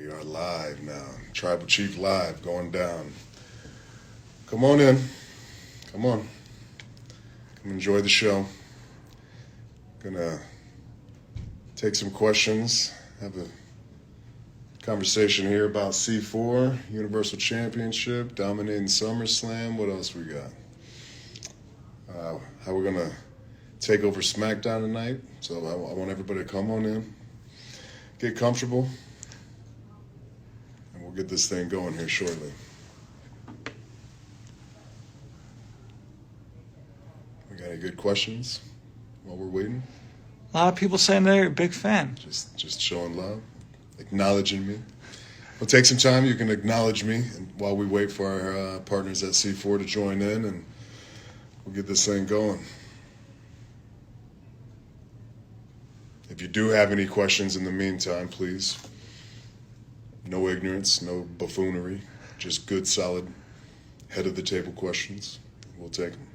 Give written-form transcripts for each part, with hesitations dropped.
We are live now. Tribal Chief live, going down. Come on in. Come on. Come enjoy the show. Gonna take some questions. Have a conversation here about C4, Universal Championship, dominating SummerSlam. What else we got? How we're gonna take over SmackDown tonight. So I want everybody to come on in, get comfortable, and we'll get this thing going here shortly. We got any good questions while we're waiting? A lot of people saying they're a big fan. Just showing love, acknowledging me. We'll take some time. You can acknowledge me and while we wait for our partners at C4 to join in, and we'll get this thing going. If you do have any questions in the meantime, please. No ignorance, no buffoonery, just good, solid, head of the table questions. We'll take them.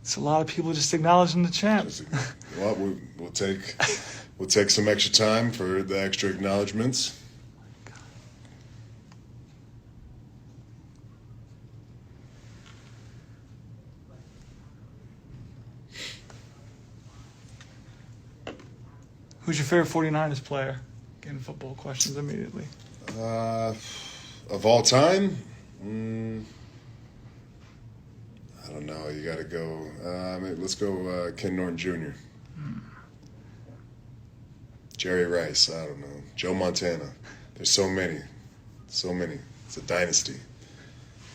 It's a lot of people just acknowledging the champ. Well, we'll take some extra time for the extra acknowledgments. Who's your favorite 49ers player? Getting football questions immediately. Of all time? I don't know. You got to go. Let's go Ken Norton Jr. Jerry Rice. I don't know. Joe Montana. There's so many. So many. It's a dynasty.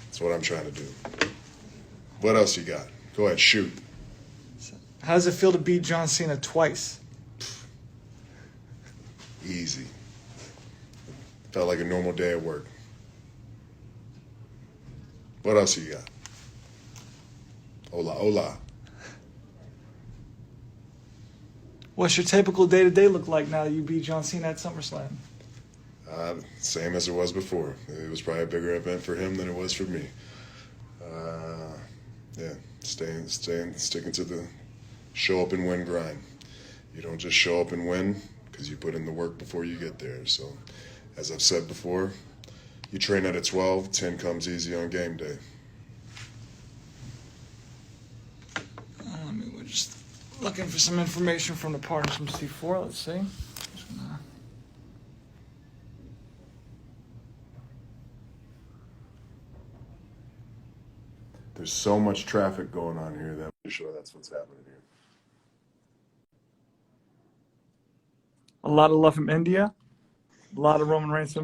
That's what I'm trying to do. What else you got? Go ahead. Shoot. How does it feel to beat John Cena twice? Easy. Felt like a normal day at work. What else you got? Hola, hola. What's your typical day-to-day look like now that you beat John Cena at SummerSlam? Same as it was before. It was probably a bigger event for him than it was for me. Yeah, sticking to the show up and win grind. You don't just show up and win because you put in the work before you get there. So, as I've said before, you train at a 12, 10 comes easy on game day. We're just looking for some information from the partners from C4. Let's see. There's so much traffic going on here that I'm sure that's what's happening here. A lot of love from India. A lot of Roman Reigns.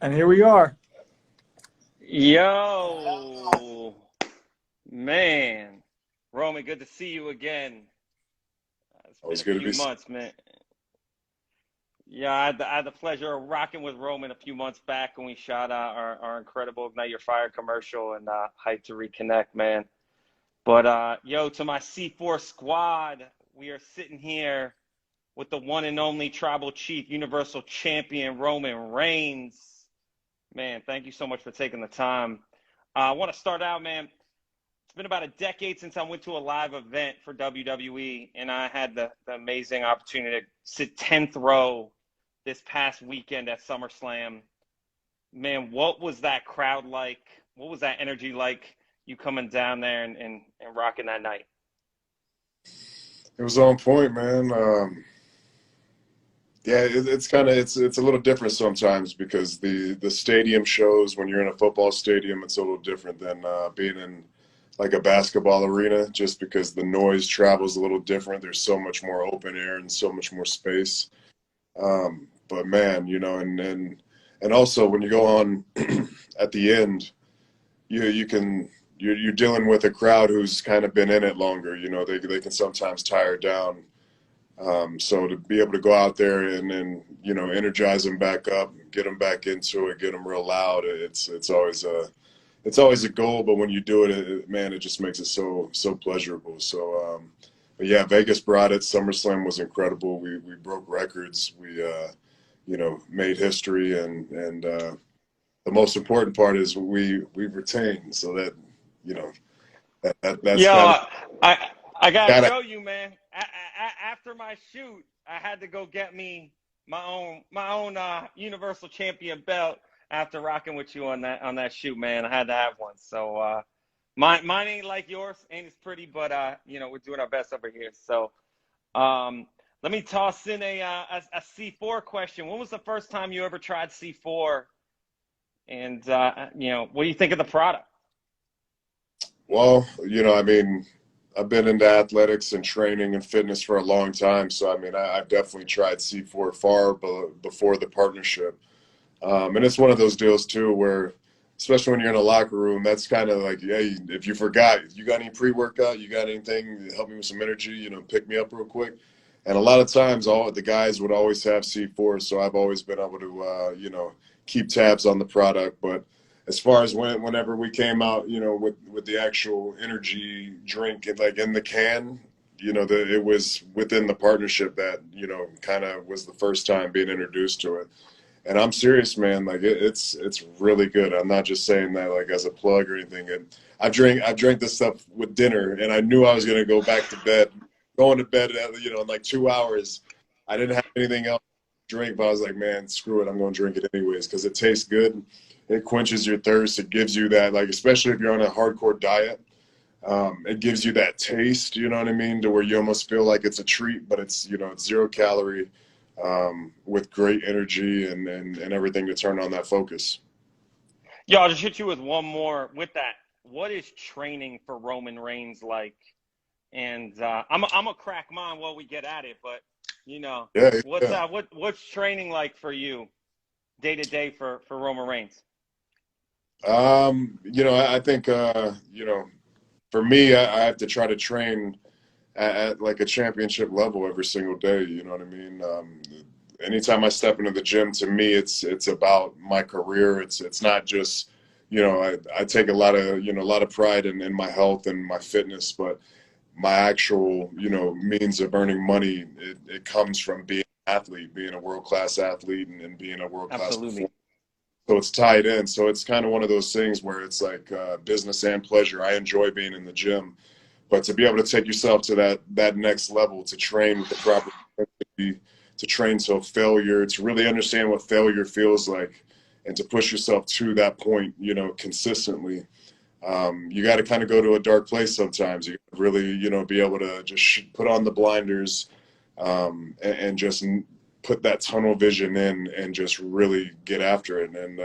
And here we are. Yo, man. Roman, good to see you again. Always been good a to few be months, man. Yeah, I had the pleasure of rocking with Roman a few months back when we shot our incredible Ignite Your Fire commercial, and hyped to reconnect, man. But yo, to my C4 squad, we are sitting here with the one and only Tribal Chief, Universal Champion, Roman Reigns. Man, thank you so much for taking the time. I want to start out, man. It's been about a decade since I went to a live event for WWE, and I had the amazing opportunity to sit 10th row this past weekend at SummerSlam. Man, what was that crowd like? What was that energy like, you coming down there and rocking that night? It was on point, man. Yeah, it's a little different sometimes because the stadium shows, when you're in a football stadium, it's a little different than being in like a basketball arena, just because the noise travels a little different. There's so much more open air and so much more space. But man, and also when you go on at the end, you're dealing with a crowd who's kind of been in it longer. They can sometimes tire down. So to be able to go out there and then energize them back up, get them back into it, get them real loud, it's always a goal. But when you do it, man, it just makes it so pleasurable. So, but yeah, Vegas brought it. SummerSlam was incredible. We broke records. We made history, and the most important part is we retained. So that that's Yo, kind of I gotta show you, man. after my shoot, I had to go get me my own Universal Champion belt after rocking with you on that shoot, man. I had to have one. So mine ain't like yours, ain't as pretty, but we're doing our best over here. So let me toss in a C4 question. When was the first time you ever tried C4? And what do you think of the product? Well, I mean, I've been into athletics and training and fitness for a long time. So, I mean, I've definitely tried C4 far before the partnership. And it's one of those deals, too, where, especially when you're in a locker room, that's kind of like, hey, if you forgot, you got any pre-workout, you got anything to help me with some energy, pick me up real quick. And a lot of times, all the guys would always have C4, so I've always been able to, keep tabs on the product. But as far as whenever we came out, with the actual energy drink, like in the can, it was within the partnership that, kind of was the first time being introduced to it. And I'm serious, man. Like it's really good. I'm not just saying that like as a plug or anything. And I drank this stuff with dinner, and I knew I was gonna go back to bed. Going to bed at in like 2 hours. I didn't have anything else to drink, but I was like, man, screw it. I'm gonna drink it anyways because it tastes good. It quenches your thirst. It gives you that, like, especially if you're on a hardcore diet. It gives you that taste, you know what I mean, to where you almost feel like it's a treat, but it's it's 0 calorie, with great energy and everything to turn on that focus. Yeah, I'll just hit you with one more with that. What is training for Roman Reigns like? And I'm gonna crack mine while we get at it, but Yeah, what's training like for you day to day for Roman Reigns? I think for me, I have to try to train at like a championship level every single day. You know what I mean? Anytime I step into the gym, to me, it's about my career. It's not just, I take a lot of pride in my health and my fitness, but my actual, means of earning money, it comes from being an athlete, being a world-class athlete and being a world-class Absolutely. performer. So it's tied in. So it's kind of one of those things where it's like business and pleasure. I enjoy being in the gym, but to be able to take yourself to that next level, to train with the proper intensity, to train till failure, to really understand what failure feels like, and to push yourself to that point, consistently. You got to kind of go to a dark place sometimes. You really, be able to just put on the blinders, and just put that tunnel vision in and just really get after it. And,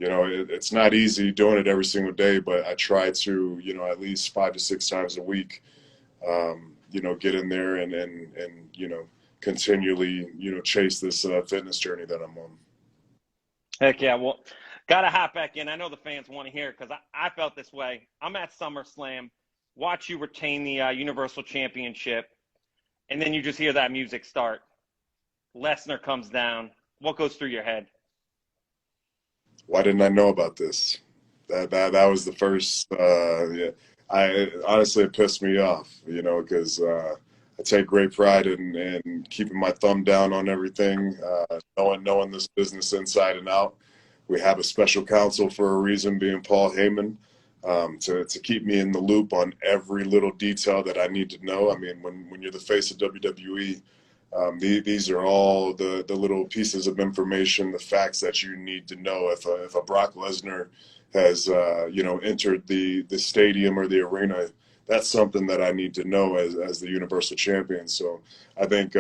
it's not easy doing it every single day, but I try to, at least 5 to 6 times a week, get in there and continually, chase this fitness journey that I'm on. Heck yeah. Well, gotta hop back in. I know the fans want to hear it because I felt this way. I'm at SummerSlam, watch you retain the Universal Championship, and then you just hear that music start. Lesnar comes down. What goes through your head? Why didn't I know about this? That was the first. Yeah, I honestly, it pissed me off, because I take great pride in keeping my thumb down on everything, knowing this business inside and out. We have a special counsel for a reason, being Paul Heyman, to keep me in the loop on every little detail that I need to know. I mean, when you're the face of WWE. These are all the little pieces of information, the facts that you need to know. If a Brock Lesnar has entered the stadium or the arena, that's something that I need to know as the Universal Champion. So I think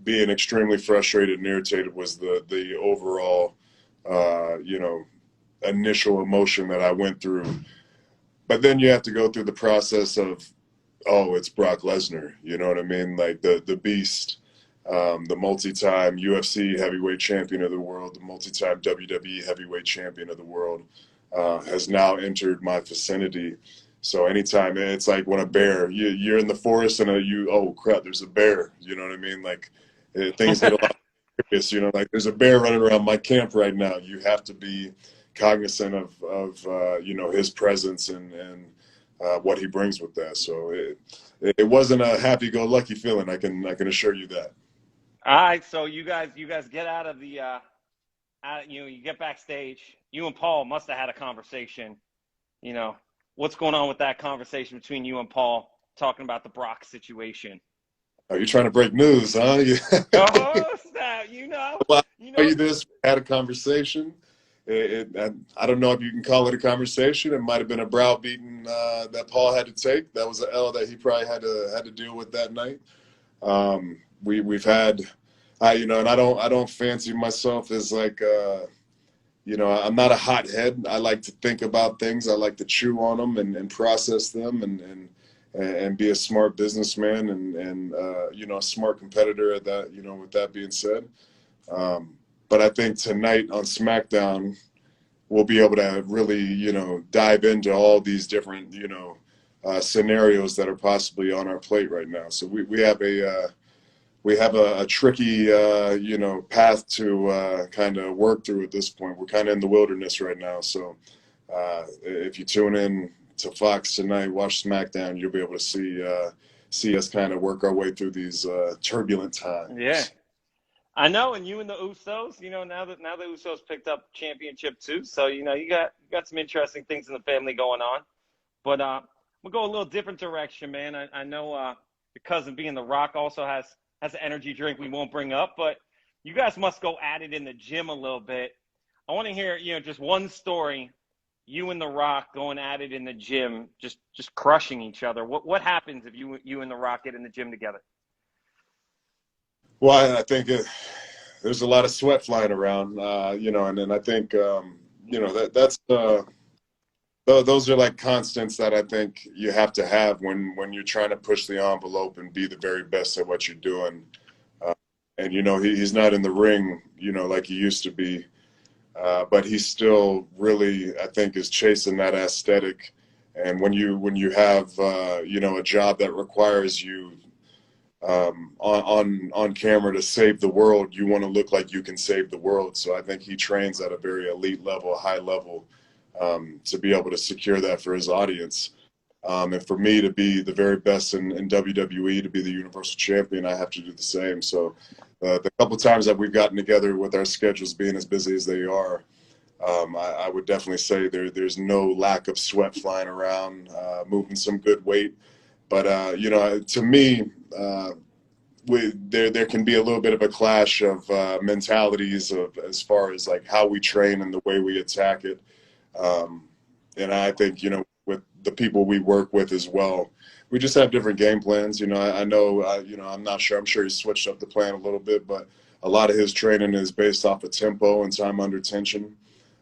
being extremely frustrated and irritated was the overall initial emotion that I went through. But then you have to go through the process of, oh, it's Brock Lesnar. You know what I mean? Like the beast, the multi-time UFC heavyweight champion of the world, the multi-time WWE heavyweight champion of the world, has now entered my vicinity. So anytime, it's like when a bear, you're in the forest and oh crap, there's a bear. You know what I mean? Like things get a lot serious. Like there's a bear running around my camp right now. You have to be cognizant of his presence and what he brings with that. So it wasn't a happy-go-lucky feeling. I can assure you that. All right, so you guys get out of the you get backstage. You and Paul must have had a conversation. What's going on with that conversation between you and Paul talking about the Brock situation? Are you trying to break news, huh? Oh, snap! You know, Well, you I'll tell know. you this, we had a conversation. I don't know if you can call it a conversation. It might have been a browbeating that Paul had to take. That was an L that he probably had to deal with that night. We've had, and I don't fancy myself as like, I'm not a hothead. I like to think about things. I like to chew on them and process them and be a smart businessman and a smart competitor at that. With that being said, but I think tonight on SmackDown we'll be able to really dive into all these different scenarios that are possibly on our plate right now. So we have a tricky path to kind of work through at this point. We're kind of in the wilderness right now. So if you tune in to Fox tonight, watch SmackDown, you'll be able to see us kind of work our way through these turbulent times. Yeah. I know, and you and the Usos, now the Usos picked up championship too, so you got some interesting things in the family going on. But we'll go a little different direction, man. I know your cousin being The Rock also has an energy drink we won't bring up, but you guys must go at it in the gym a little bit. I want to hear just one story, you and The Rock going at it in the gym, just crushing each other. What happens if you and The Rock get in the gym together? Well, I think there's a lot of sweat flying around, and then I think, those are like constants that I think you have to have when you're trying to push the envelope and be the very best at what you're doing. And, he's not in the ring, like he used to be, but he still really, I think, is chasing that aesthetic. And when you have, a job that requires you on camera to save the world, you want to look like you can save the world. So I think he trains at a very elite level, high level, to be able to secure that for his audience. And for me to be the very best in WWE, to be the Universal Champion, I have to do the same. So the couple times that we've gotten together with our schedules being as busy as they are, I would definitely say there's no lack of sweat flying around, moving some good weight. But, to me, there can be a little bit of a clash of mentalities as far as like how we train and the way we attack it. And I think, with the people we work with as well, we just have different game plans. I know, I'm not sure. I'm sure he switched up the plan a little bit, but a lot of his training is based off of tempo and time under tension.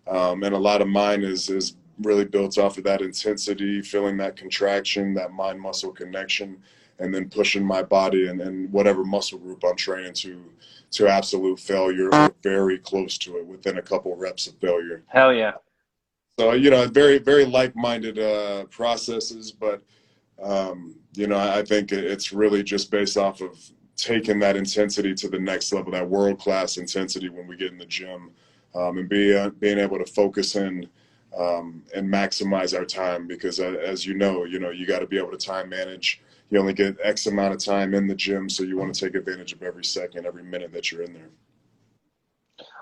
And a lot of mine is really built off of that intensity, feeling that contraction, that mind-muscle connection, and then pushing my body and whatever muscle group I'm training to absolute failure or very close to it within a couple reps of failure. Hell yeah. So, very, very like-minded processes, but, I think it's really just based off of taking that intensity to the next level, that world-class intensity when we get in the gym, and being able to focus in and maximize our time because, as you got to be able to time manage. You only get X amount of time in the gym, so you want to take advantage of every second, every minute that you're in there.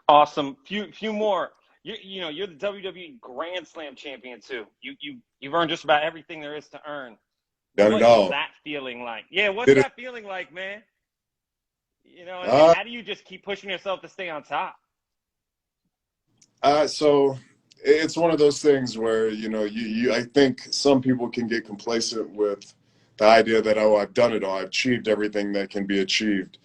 Awesome. Few more. You're the WWE Grand Slam champion too. You've earned just about everything there is to earn. Done it all. What's that feeling like? Yeah, what's that feeling like, man? And how do you just keep pushing yourself to stay on top? So it's one of those things where I think some people can get complacent with the idea that, oh, I've done it all, I've achieved everything that can be achieved.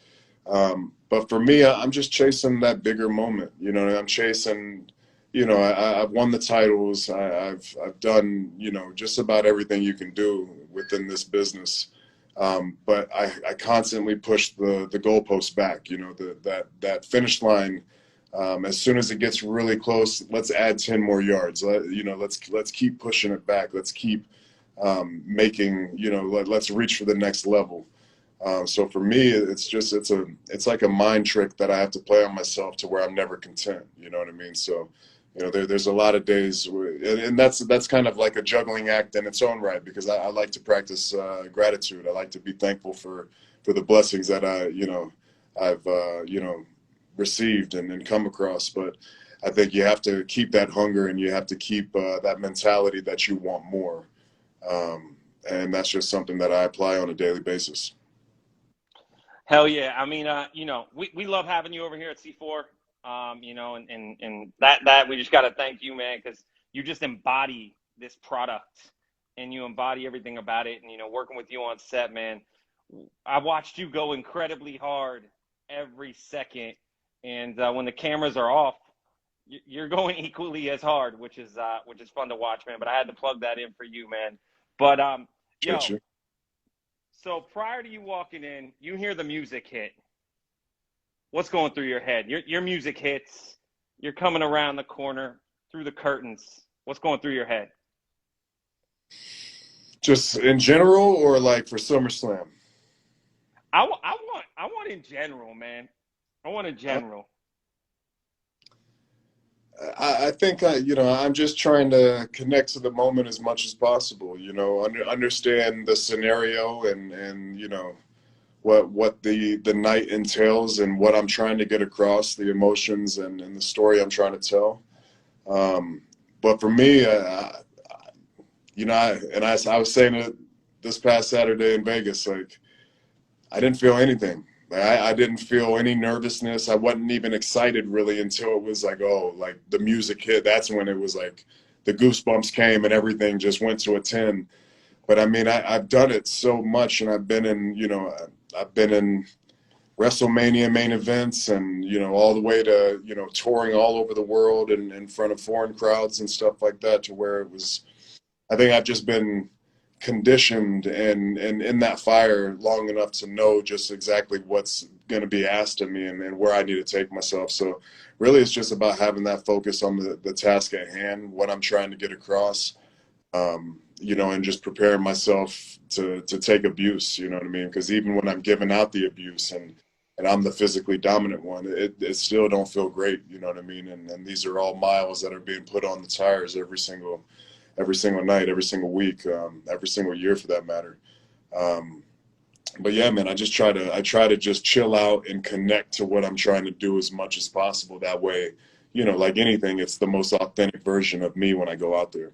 But for me, I'm just chasing that bigger moment. I'm chasing. I've won the titles. I've done just about everything you can do within this business. But I constantly push the goalposts back. That finish line. As soon as it gets really close, let's add 10 more yards. Let's keep pushing it back. Let's keep making. Let's reach for the next level. So for me, it's like a mind trick that I have to play on myself to where I'm never content. You know what I mean? So, there's a lot of days, and that's kind of like a juggling act in its own right because I like to practice gratitude. I like to be thankful for the blessings that I've received and come across. But I think you have to keep that hunger and you have to keep that mentality that you want more. And that's just something that I apply on a daily basis. Hell yeah. I mean, you know, we love having you over here at C4. You know, and that we just got to thank you, man, because you just embody this product and you embody everything about it. And, you know, working with you on set, man, I watched you go incredibly hard every second. And when the cameras are off, you're going equally as hard, which is fun to watch, man. But I had to plug that in for you, man. But Appreciate yo, you. so prior to you walking in, you hear the music hit. What's going through your head? Your music hits. You're coming around the corner through the curtains. What's going through your head? Just in general, or like for SummerSlam? I want in general, man. I want in general. I think you know, I'm just trying to connect to the moment as much as possible. You know, understand the scenario and you know what the night entails and what I'm trying to get across, the emotions and the story I'm trying to tell. But for me, you know, I was saying it this past Saturday in Vegas, like I didn't feel anything. Like, I didn't feel any nervousness. I wasn't even excited really until it was like, oh, like the music hit. That's when it was like the goosebumps came and everything just went to a 10. But I mean, I've done it so much, and I've been in, you know, I've been in WrestleMania main events and, you know, all the way to, you know, touring all over the world and in front of foreign crowds and stuff like that, to where it was, I think I've just been conditioned and in that fire long enough to know just exactly what's going to be asked of me and where I need to take myself. So really it's just about having that focus on the task at hand, what I'm trying to get across, you know, and just preparing myself to take abuse, you know what I mean? Because even when I'm giving out the abuse and I'm the physically dominant one, it still don't feel great, you know what I mean? And these are all miles that are being put on the tires every single night, every single week, every single year for that matter. But yeah, man, I try to just chill out and connect to what I'm trying to do as much as possible. That way, you know, like anything, it's the most authentic version of me when I go out there.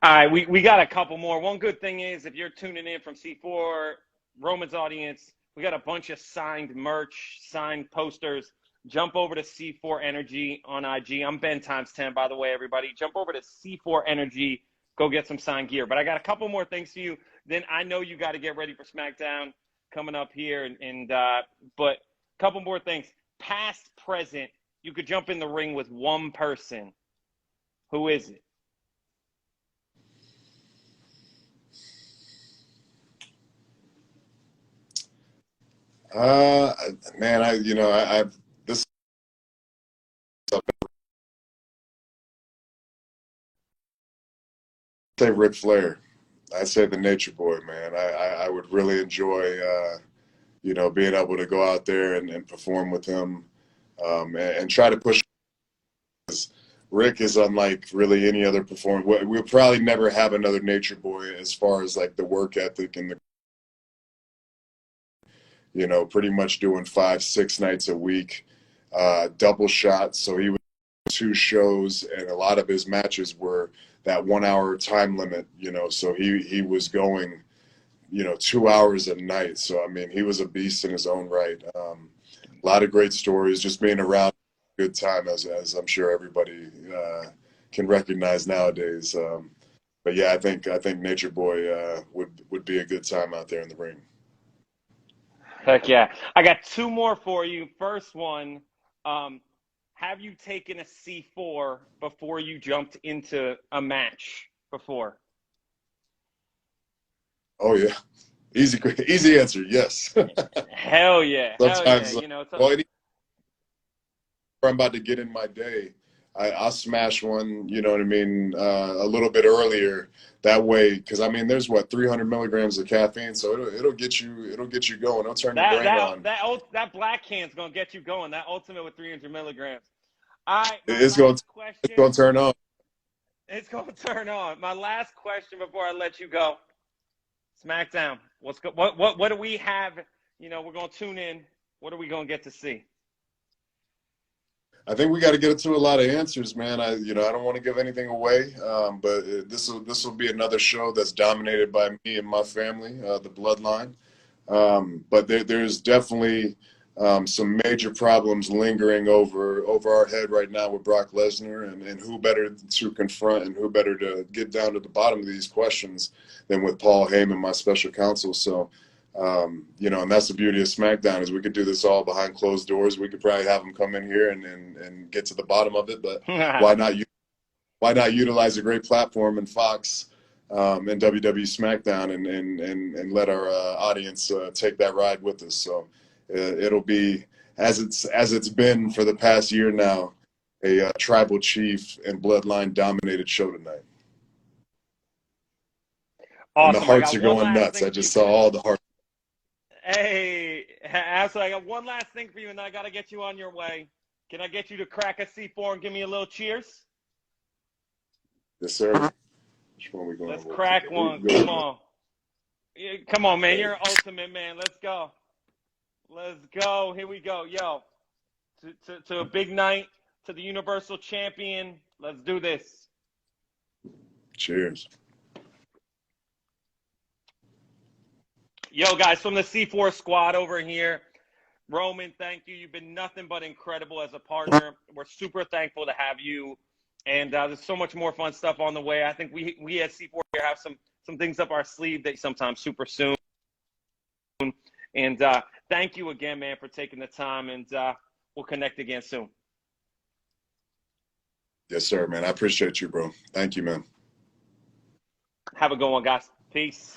All right, we got a couple more. One good thing is if you're tuning in from C4, Roman's audience, we got a bunch of signed merch, signed posters. Jump over to C4 Energy on IG. I'm Ben times 10, by the way, everybody. Jump over to C4 Energy. Go get some signed gear. But I got a couple more things for you. Then I know you got to get ready for SmackDown coming up here. But a couple more things. Past, present, you could jump in the ring with one person. Who is it? Uh, Man, you know, I've this say Ric Flair. I say the Nature Boy, man. I would really enjoy, you know, being able to go out there and perform with him, and try to push. Rick is unlike really any other performer. We'll probably never have another Nature Boy as far as like the work ethic and the, you know, pretty much doing 5, 6 nights a week, double shots. So he was 2 shows, and a lot of his matches were that 1 hour time limit, you know, so he was going, you know, 2 hours a night. So I mean, he was a beast in his own right. A lot of great stories, just being around, good time, as I'm sure everybody can recognize nowadays. But yeah, I think Nature Boy would be a good time out there in the ring. Heck yeah. I got two more for you. First one, have you taken a C4 before you jumped into a match before? Oh yeah, easy easy answer. Yes. Hell yeah. Hell yeah. Sometimes, You know, well, anytime I'm about to get in my day, I'll smash one. You know what I mean? A little bit earlier. That way, because I mean, there's what 300 milligrams of caffeine, so it'll get you going. It'll turn your brain on. that black can's gonna get you going. That ultimate with 300 milligrams. All right, my It's last going question. to turn on. It's gonna turn on. My last question before I let you go. SmackDown. What do we have? You know, we're gonna tune in. What are we gonna get to see? I think we got to get to a lot of answers, man. You know, I don't want to give anything away, but this will be another show that's dominated by me and my family, the Bloodline. But there's definitely some major problems lingering over our head right now with Brock Lesnar, and who better to confront and who better to get down to the bottom of these questions than with Paul Heyman, my special counsel. So, you know, and that's the beauty of SmackDown is we could do this all behind closed doors. We could probably have them come in here and get to the bottom of it, but why not? Why not utilize a great platform in Fox and WWE SmackDown and let our audience take that ride with us? So it'll be as it's been for the past year now, a tribal chief and bloodline dominated show tonight. And the Awesome. I hearts got are one going last nuts. thing I for you. just saw all the hearts. Hey, absolutely. I got one last thing for you, and then I got to get you on your way. Can I get you to crack a C4 and give me a little cheers? Yes, sir. Which one are we going Let's with? crack one. Come on. Yeah, come on, man. You're an ultimate, man. Let's go. Let's go. Here we go. Yo, to a big night, to the Universal Champion. Let's do this. Cheers. Yo, guys, from the C4 squad over here, Roman, thank you. You've been nothing but incredible as a partner. We're super thankful to have you. And there's so much more fun stuff on the way. I think we at C4 here have some things up our sleeve that sometimes super soon. And thank you again, man, for taking the time. And we'll connect again soon. Yes, sir, man. I appreciate you, bro. Thank you, man. Have a good one, guys. Peace.